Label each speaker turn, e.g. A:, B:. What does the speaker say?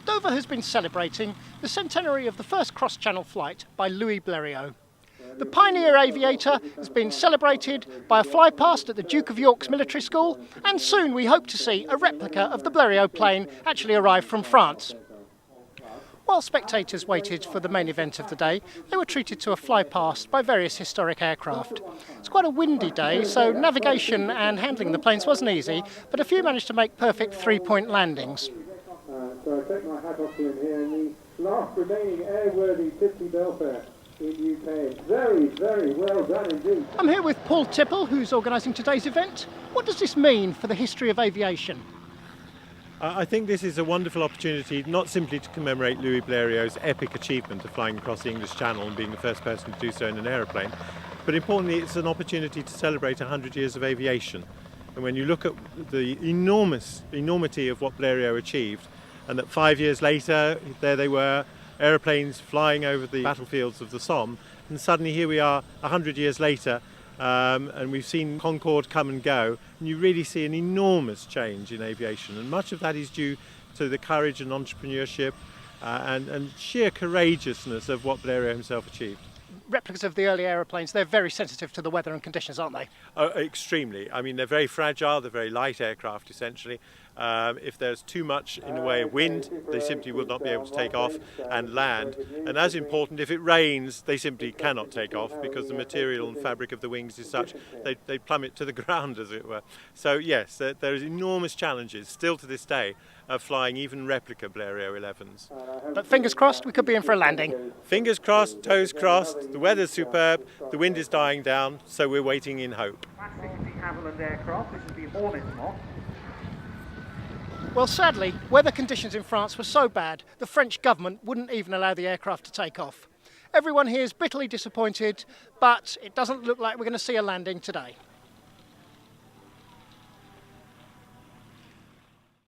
A: Dover has been celebrating the centenary of the first cross-channel flight by Bleriot. The pioneer aviator has been celebrated by a flypast at the Duke of York's military school, and soon we hope to see a replica of the Bleriot plane actually arrive from France. While spectators waited for the main event of the day, they were treated to a flypast by various historic aircraft. It's quite a windy day, so navigation and handling the planes wasn't easy, but a few managed to make perfect three-point landings.
B: So I take my hat off to him here in the last remaining airworthy 50 Belfair in UK. Very, very well done indeed.
A: I'm here with Paul Tipple, who's organising today's event. What does this mean for the history of aviation?
C: I think this is a wonderful opportunity not simply to commemorate Louis Bleriot's epic achievement of flying across the English Channel and being the first person to do so in an aeroplane, but importantly it's an opportunity to celebrate 100 years of aviation. And when you look at the enormity of what Bleriot achieved, and that 5 years later there they were, aeroplanes flying over the battlefields of the Somme, and suddenly here we are 100 years later, and we've seen Concorde come and go, and you really see an enormous change in aviation, and much of that is due to the courage and entrepreneurship and sheer courageousness of what Bleriot himself achieved.
A: Replicas of the early aeroplanes, they're very sensitive to the weather and conditions, aren't they?
C: Oh, extremely. I mean, they're very fragile, they're very light aircraft essentially. If there's too much in the way of wind, they simply will not be able to take off and land. And as important, if it rains, they simply cannot take off because the material and fabric of the wings is such they plummet to the ground, as it were. So yes, there is enormous challenges still to this day of flying even replica Bleriot 11s.
A: But fingers crossed, we could be in for a landing.
C: Fingers crossed, toes crossed, the weather's superb, the wind is dying down, so we're waiting in hope.
D: Classic de Havilland aircraft, this is the Hornet mock.
A: Well, sadly, weather conditions in France were so bad, the French government wouldn't even allow the aircraft to take off. Everyone here is bitterly disappointed, but it doesn't look like we're going to see a landing today.